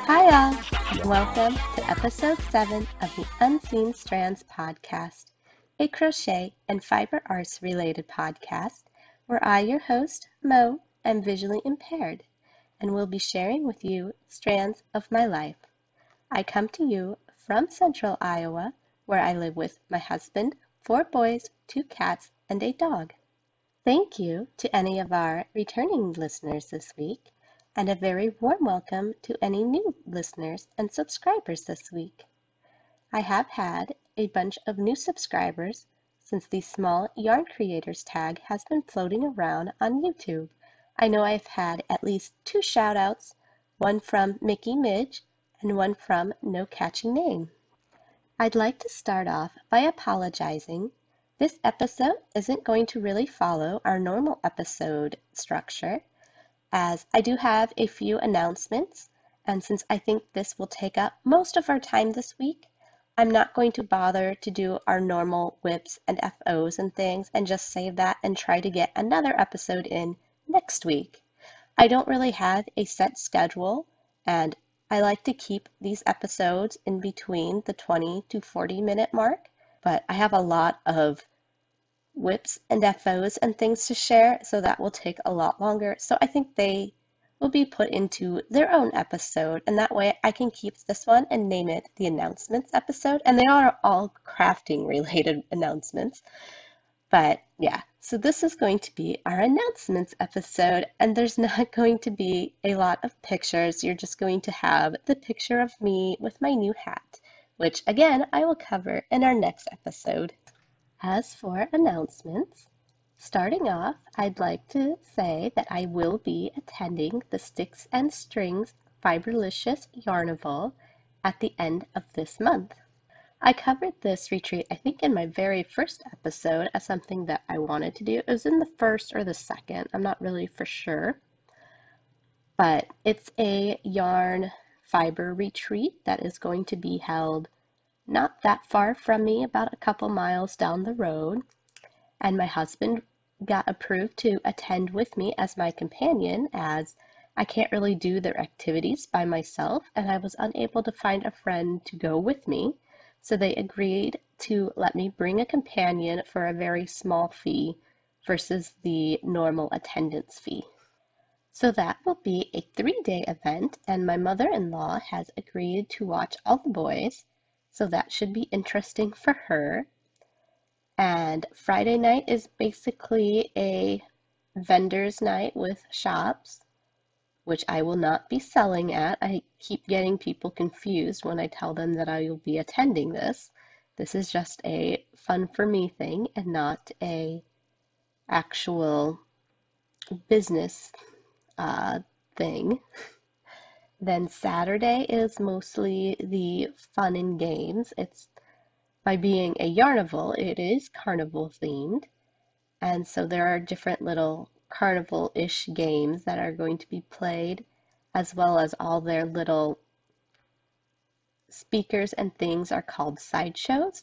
Hi all, and welcome to episode 7 of the Unseen Strands podcast, a crochet and fiber arts related podcast where I, your host, Mo, am visually impaired and will be sharing with you strands of my life. I come to you from central Iowa, where I live with my husband, 4 boys, 2 cats, and a dog. Thank you to any of our returning listeners this week, and a very warm welcome to any new listeners and subscribers this week. I have had a bunch of new subscribers since the Small Yarn Creators tag has been floating around on YouTube. I know I've had at least 2 shout outs, one from Mickey Midge and one from No Catchy Name. I'd like to start off by apologizing. This episode isn't going to really follow our normal episode structure, as I do have a few announcements, and since I think this will take up most of our time this week, I'm not going to bother to do our normal whips and FOs and things and just save that and try to get another episode in next week. I don't really have a set schedule, and I like to keep these episodes in between the 20 to 40 minute mark, but I have a lot of whips and FOs and things to share, so that will take a lot longer. So I think they will be put into their own episode, and that way I can keep this one and name it the announcements episode. And they are all crafting related announcements. But yeah, so this is going to be our announcements episode, and there's not going to be a lot of pictures. You're just going to have the picture of me with my new hat, which again I will cover in our next episode. As for announcements, starting off, I'd like to say that I will be attending the Sticks and Strings Fiberlicious Yarnival at the end of this month. I covered this retreat, I think, in my very first episode as something that I wanted to do. It was in the first or the second, I'm not really for sure. But it's a yarn fiber retreat that is going to be held not that far from me, about a couple miles down the road, and my husband got approved to attend with me as my companion, as I can't really do their activities by myself and I was unable to find a friend to go with me, so they agreed to let me bring a companion for a very small fee versus the normal attendance fee. So that will be a 3-day event, and my mother-in-law has agreed to watch all the boys, so that should be interesting for her. And Friday night is basically a vendor's night with shops, which I will not be selling at. I keep getting people confused when I tell them that I will be attending this. This is just a fun for me thing and not a actual business thing. Then Saturday is mostly the fun and games. It's, by being a yarnival, it is carnival themed. And so there are different little carnival-ish games that are going to be played, as well as all their little speakers and things are called sideshows.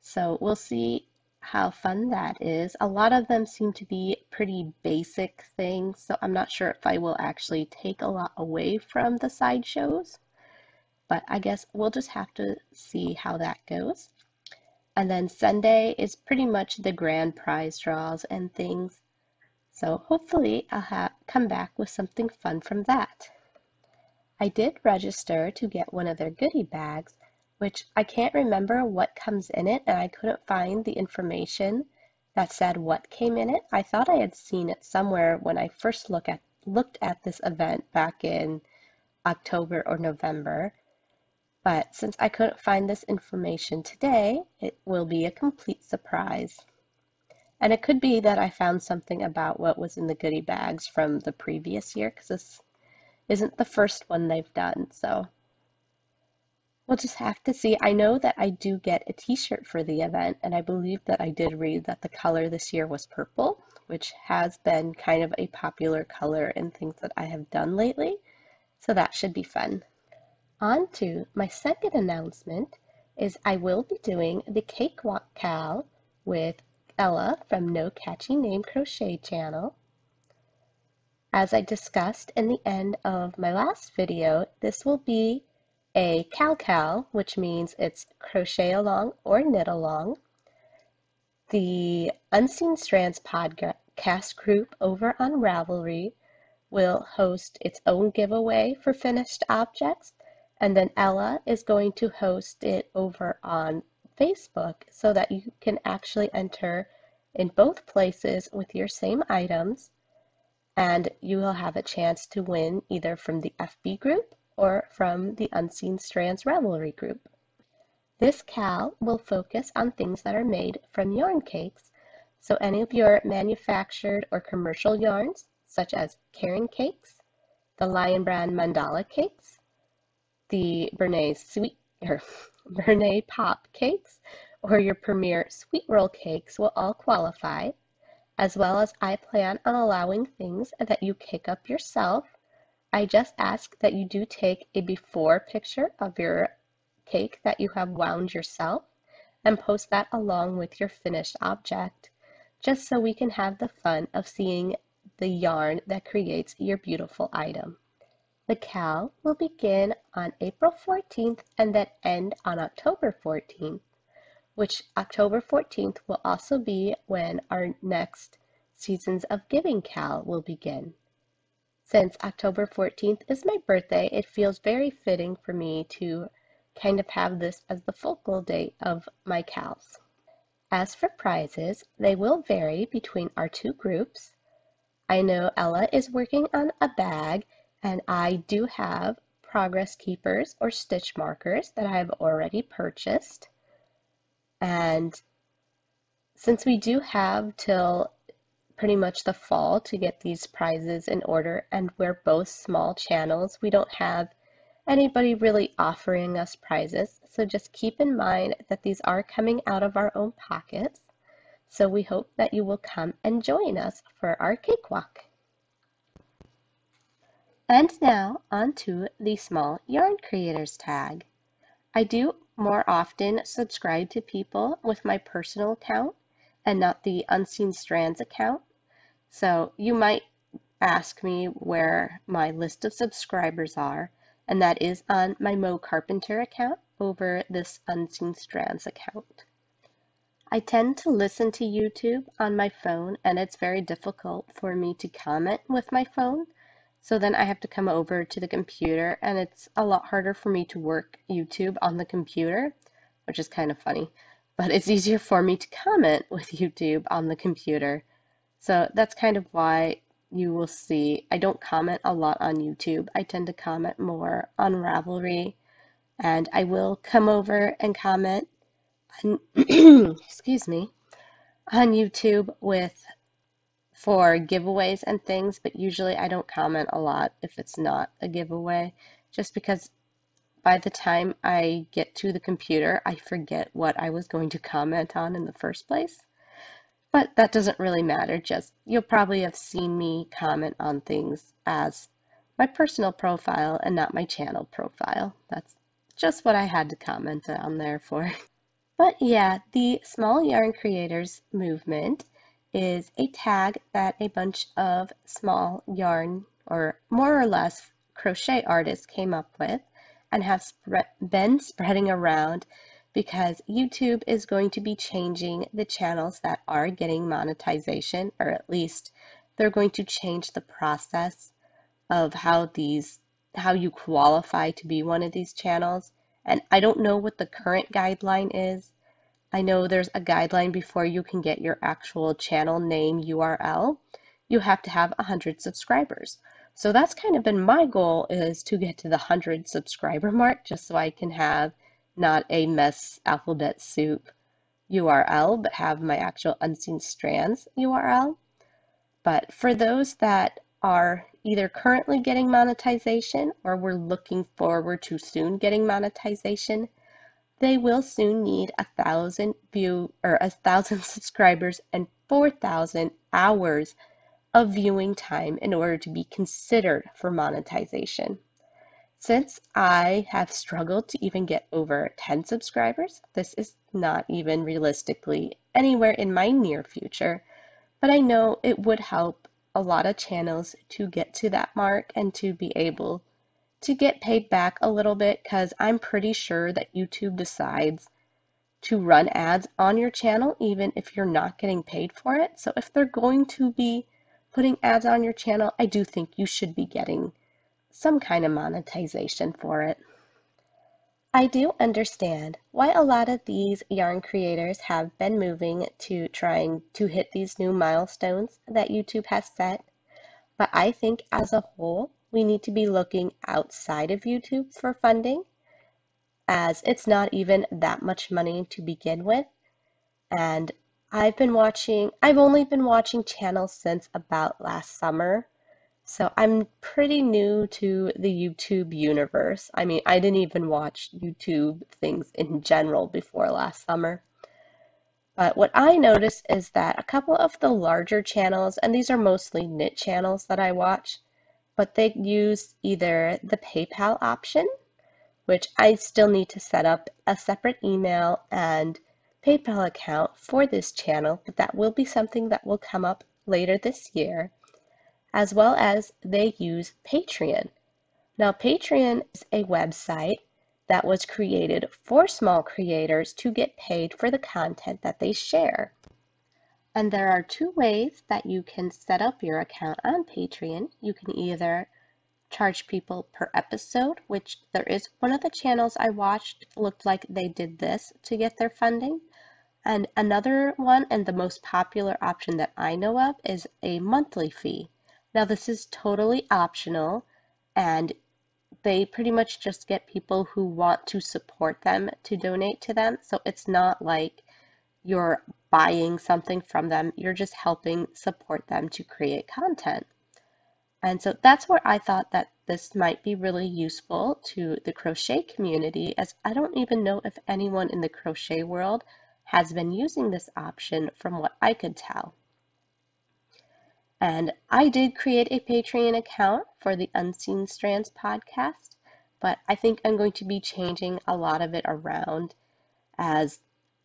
So we'll see how fun that is. A lot of them seem to be pretty basic things, so I'm not sure if I will actually take a lot away from the sideshows, but I guess we'll just have to see how that goes. And then Sunday is pretty much the grand prize draws and things, so hopefully I'll come back with something fun from that. I did register to get one of their goodie bags, which I can't remember what comes in it, and I couldn't find the information that said what came in it. I thought I had seen it somewhere when I first looked at this event back in October or November, but since I couldn't find this information today, it will be a complete surprise. And it could be that I found something about what was in the goodie bags from the previous year, because this isn't the first one they've done, so we'll just have to see. I know that I do get a t-shirt for the event, and I believe that I did read that the color this year was purple, which has been kind of a popular color in things that I have done lately. So that should be fun. On to my second announcement is I will be doing the Cakewalk Cal with Ella from No Catchy Name Crochet channel. As I discussed in the end of my last video, this will be a cal, which means it's crochet along or knit along. The Unseen Strands podcast group over on Ravelry will host its own giveaway for finished objects, and then Ella is going to host it over on Facebook so that you can actually enter in both places with your same items, and you will have a chance to win either from the FB group or from the Unseen Strands Ravelry group. This cal will focus on things that are made from yarn cakes, so any of your manufactured or commercial yarns, such as Karen cakes, the Lion Brand mandala cakes, the Bernay Pop cakes, or your Premier Sweet Roll cakes will all qualify, as well as I plan on allowing things that you cake up yourself. I just ask that you do take a before picture of your cake that you have wound yourself and post that along with your finished object, just so we can have the fun of seeing the yarn that creates your beautiful item. The cal will begin on April 14th and then end on October 14th, which October 14th will also be when our next Seasons of Giving cal will begin. Since October 14th is my birthday, it feels very fitting for me to kind of have this as the focal date of my cals. As for prizes, they will vary between our two groups. I know Ella is working on a bag, and I do have progress keepers or stitch markers that I have already purchased. And since we do have till pretty much the fall to get these prizes in order, and we're both small channels, we don't have anybody really offering us prizes, so just keep in mind that these are coming out of our own pockets. So we hope that you will come and join us for our cakewalk. And now on to the Small Yarn Creators tag. I do more often subscribe to people with my personal account and not the Unseen Strands account. So you might ask me where my list of subscribers are, and that is on my Mo Carpenter account over this Unseen Strands account. I tend to listen to YouTube on my phone, and it's very difficult for me to comment with my phone. So then I have to come over to the computer, and it's a lot harder for me to work YouTube on the computer, which is kind of funny, but it's easier for me to comment with YouTube on the computer. So that's kind of why you will see I don't comment a lot on YouTube. I tend to comment more on Ravelry, and I will come over and comment on, excuse me, on YouTube for giveaways and things, but usually I don't comment a lot if it's not a giveaway, just because by the time I get to the computer, I forget what I was going to comment on in the first place. But that doesn't really matter, just you'll probably have seen me comment on things as my personal profile and not my channel profile. That's just what I had to comment on there for. But yeah, the Small Yarn Creators movement is a tag that a bunch of small yarn, or more or less crochet artists, came up with and have been spreading around, because YouTube is going to be changing the channels that are getting monetization, or at least they're going to change the process of how you qualify to be one of these channels. And I don't know what the current guideline is. I know there's a guideline before you can get your actual channel name URL. You have to have 100 subscribers. So that's kind of been my goal, is to get to the 100 subscriber mark, just so I can have not a mess alphabet soup URL, but have my actual Unseen Strands URL. But for those that are either currently getting monetization or we're looking forward to soon getting monetization, they will soon need 1,000 subscribers and 4,000 hours of viewing time in order to be considered for monetization. Since I have struggled to even get over 10 subscribers, this is not even realistically anywhere in my near future, but I know it would help a lot of channels to get to that mark and to be able to get paid back a little bit, because I'm pretty sure that YouTube decides to run ads on your channel even if you're not getting paid for it. So if they're going to be putting ads on your channel, I do think you should be getting some kind of monetization for it. I do understand why a lot of these yarn creators have been moving to trying to hit these new milestones that YouTube has set, but I think as a whole, we need to be looking outside of YouTube for funding, as it's not even that much money to begin with. And I've only been watching channels since about last summer. So I'm pretty new to the YouTube universe. I mean, I didn't even watch YouTube things in general before last summer. But what I noticed is that a couple of the larger channels, and these are mostly knit channels that I watch, but they use either the PayPal option, which I still need to set up a separate email and PayPal account for this channel, but that will be something that will come up later this year, as well as they use Patreon. Now, Patreon is a website that was created for small creators to get paid for the content that they share. And there are two ways that you can set up your account on Patreon. You can either charge people per episode, which there is one of the channels I watched looked like they did this to get their funding. And another one, and the most popular option that I know of, is a monthly fee. Now, this is totally optional, and they pretty much just get people who want to support them to donate to them. So it's not like you're buying something from them, you're just helping support them to create content. And so that's where I thought that this might be really useful to the crochet community, as I don't even know if anyone in the crochet world has been using this option from what I could tell. And I did create a Patreon account for the Unseen Strands podcast, but I think I'm going to be changing a lot of it around, as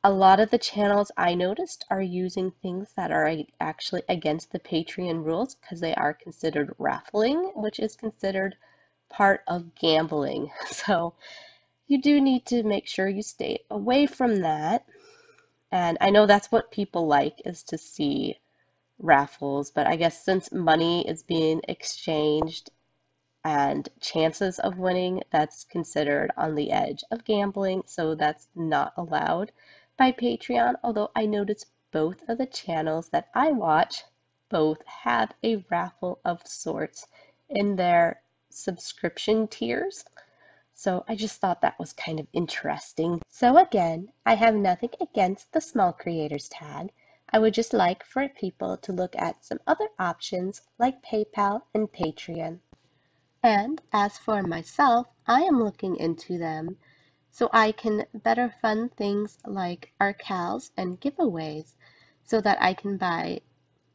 a lot of the channels I noticed are using things that are actually against the Patreon rules, because they are considered raffling, which is considered part of gambling. So you do need to make sure you stay away from that. And I know that's what people like, is to see raffles, but I guess since money is being exchanged and chances of winning, that's considered on the edge of gambling, so that's not allowed by Patreon. Although I noticed both of the channels that I watch both have a raffle of sorts in their subscription tiers. So I just thought that was kind of interesting. So again, I have nothing against the small creators tag. I would just like for people to look at some other options like PayPal and Patreon. And as for myself, I am looking into them so I can better fund things like our cows and giveaways, so that I can buy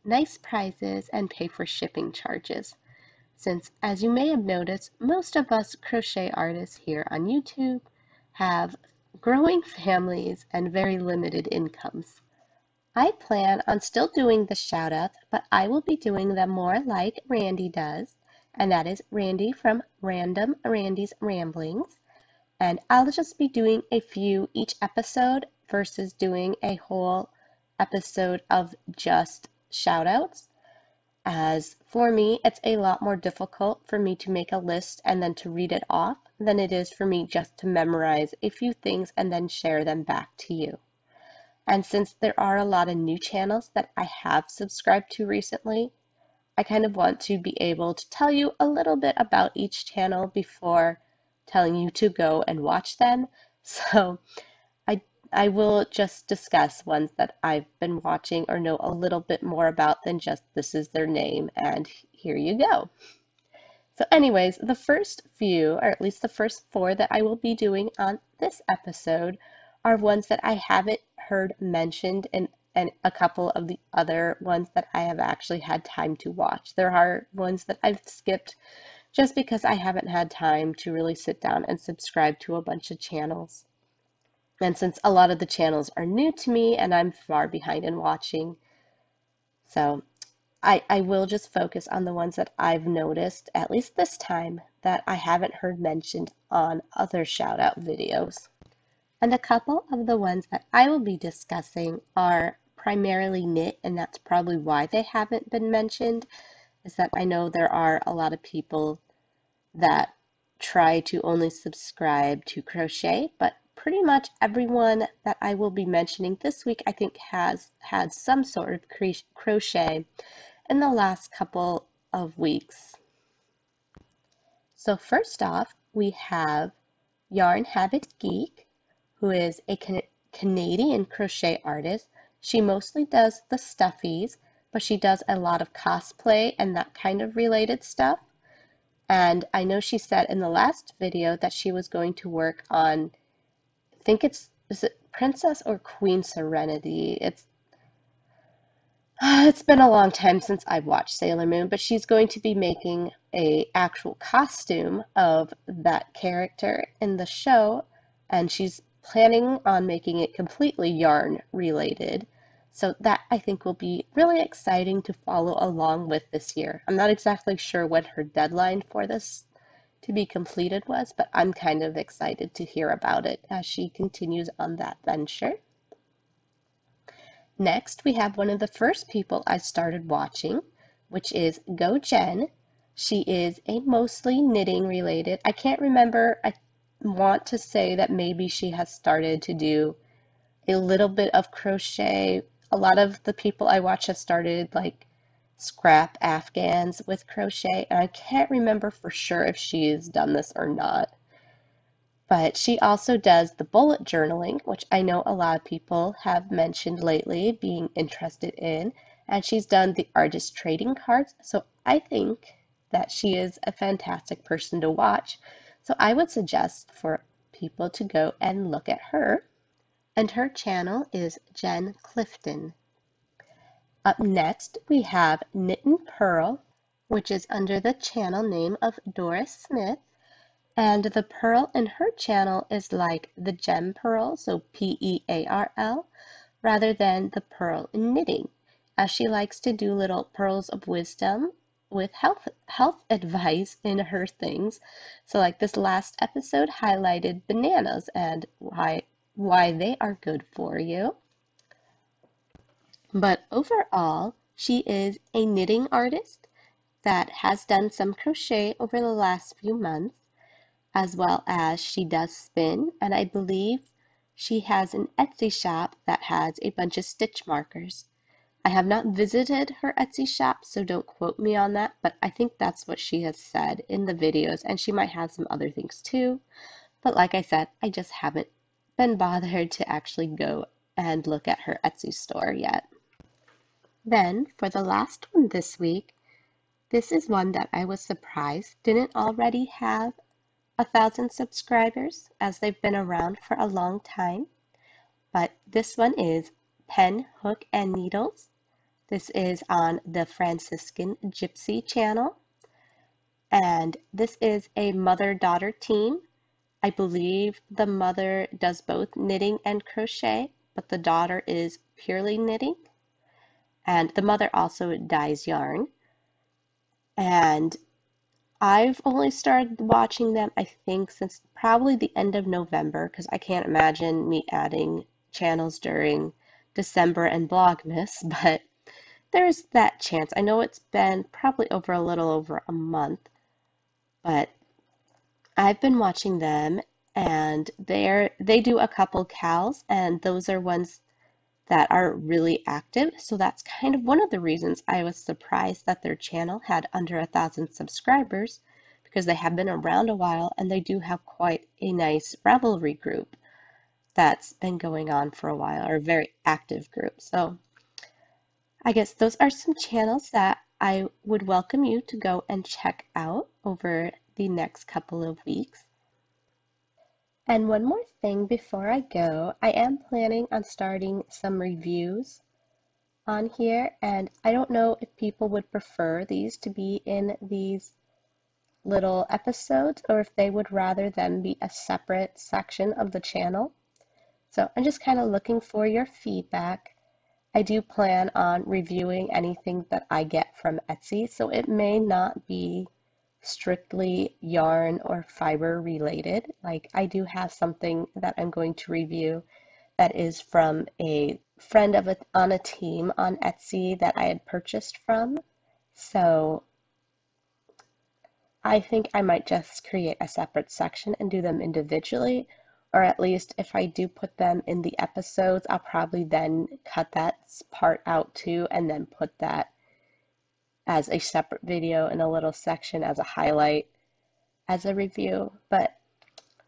nice prizes and pay for shipping charges. Since, as you may have noticed, most of us crochet artists here on YouTube have growing families and very limited incomes. I plan on still doing the shout outs, but I will be doing them more like Randi does, and that is Randi from Random Randi's Ramblings. And I'll just be doing a few each episode versus doing a whole episode of just shout outs. As for me, it's a lot more difficult for me to make a list and then to read it off than it is for me just to memorize a few things and then share them back to you. And since there are a lot of new channels that I have subscribed to recently, I kind of want to be able to tell you a little bit about each channel before telling you to go and watch them. So I will just discuss ones that I've been watching or know a little bit more about than just this is their name and here you go. So anyways, the first few, or at least the first four that I will be doing on this episode, are ones that I haven't heard mentioned in and a couple of the other ones that I have actually had time to watch. There are ones that I've skipped just because I haven't had time to really sit down and subscribe to a bunch of channels. And since a lot of the channels are new to me and I'm far behind in watching, so I will just focus on the ones that I've noticed, at least this time, that I haven't heard mentioned on other shout out videos. And a couple of the ones that I will be discussing are primarily knit, and that's probably why they haven't been mentioned, is that I know there are a lot of people that try to only subscribe to crochet, but pretty much everyone that I will be mentioning this week, I think, has had some sort of crochet in the last couple of weeks. So first off, we have Yarn Habit Geek, who is a Canadian crochet artist. She mostly does the stuffies, but she does a lot of cosplay and that kind of related stuff. And I know she said in the last video that she was going to work on, I think is it Princess or Queen Serenity? It's been a long time since I've watched Sailor Moon, but she's going to be making a actual costume of that character in the show, and she's planning on making it completely yarn related. So that I think will be really exciting to follow along with this year. I'm not exactly sure when her deadline for this to be completed was, but I'm kind of excited to hear about it as she continues on that venture. Next, we have one of the first people I started watching, which is GoJenn. She is a mostly knitting related. I can't remember. I want to say that maybe she has started to do a little bit of crochet. A lot of the people I watch have started like scrap afghans with crochet, and I can't remember for sure if she has done this or not. But she also does the bullet journaling, which I know a lot of people have mentioned lately being interested in, and she's done the artist trading cards. So I think that she is a fantastic person to watch. So I would suggest for people to go and look at her. And her channel is Jenn Cliftn. Up next, we have Knit and Purl, which is under the channel name of Doris Smith. And the purl in her channel is like the gem purl, so P-E-A-R-L, rather than the purl in knitting, as she likes to do little pearls of wisdom with health advice in her things. So like this last episode highlighted bananas and why they are good for you. But overall, she is a knitting artist that has done some crochet over the last few months, as well as she does spin, and I believe she has an Etsy shop that has a bunch of stitch markers. I have not visited her Etsy shop, so don't quote me on that, but I think that's what she has said in the videos, and she might have some other things too. But like I said, I just haven't been bothered to actually go and look at her Etsy store yet. Then, for the last one this week, this is one that I was surprised didn't already have 1,000 subscribers, as they've been around for a long time. But this one is Pen, Hook, and Needles. This is on the Franciscan Gypsy channel. And this is a mother-daughter team. I believe the mother does both knitting and crochet, but the daughter is purely knitting. And the mother also dyes yarn. And I've only started watching them, I think, since probably the end of November, because I can't imagine me adding channels during December and Vlogmas, but there's that chance. I know it's been probably over a little over a month, but I've been watching them, and they do a couple cows, and those are ones that are really active. So that's kind of one of the reasons I was surprised that their channel had under 1,000 subscribers, because they have been around a while and they do have quite a nice Ravelry group that's been going on for a while, or a very active group. So I guess those are some channels that I would welcome you to go and check out over the next couple of weeks. And one more thing before I go, I am planning on starting some reviews on here, and I don't know if people would prefer these to be in these little episodes or if they would rather them be a separate section of the channel. So I'm just kind of looking for your feedback. I do plan on reviewing anything that I get from Etsy, so it may not be strictly yarn or fiber related. Like I do have something that I'm going to review that is from a friend on a team on Etsy that I had purchased from. So I think I might just create a separate section and do them individually, or at least if I do put them in the episodes, I'll probably then cut that part out too and then put that as a separate video in a little section as a highlight as a review. But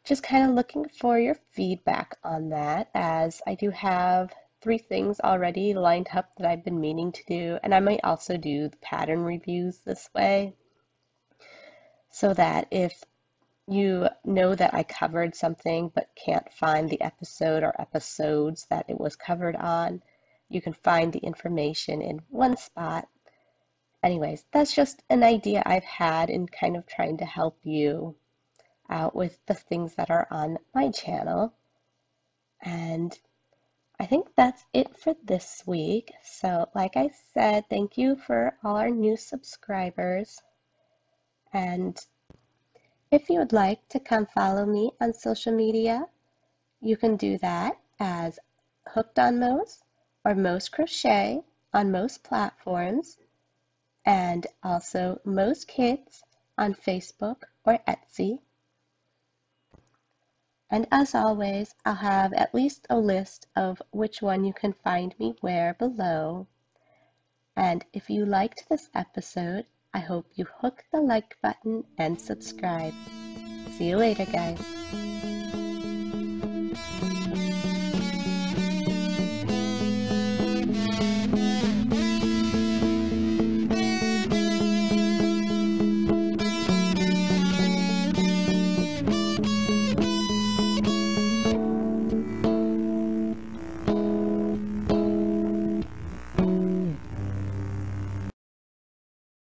just kind of looking for your feedback on that, as I do have 3 things already lined up that I've been meaning to do, and I might also do the pattern reviews this way, so that if you know that I covered something but can't find the episode or episodes that it was covered on, you can find the information in one spot. Anyways, that's just an idea I've had in kind of trying to help you out with the things that are on my channel. And I think that's it for this week. So like I said, thank you for all our new subscribers. And if you would like to come follow me on social media, you can do that as Hooked on Mo's or Mo's Crochet on most platforms, and also Mo's Kids on Facebook or Etsy. And as always, I'll have at least a list of which one you can find me where below. And if you liked this episode, I hope you hook the like button and subscribe. See you later, guys.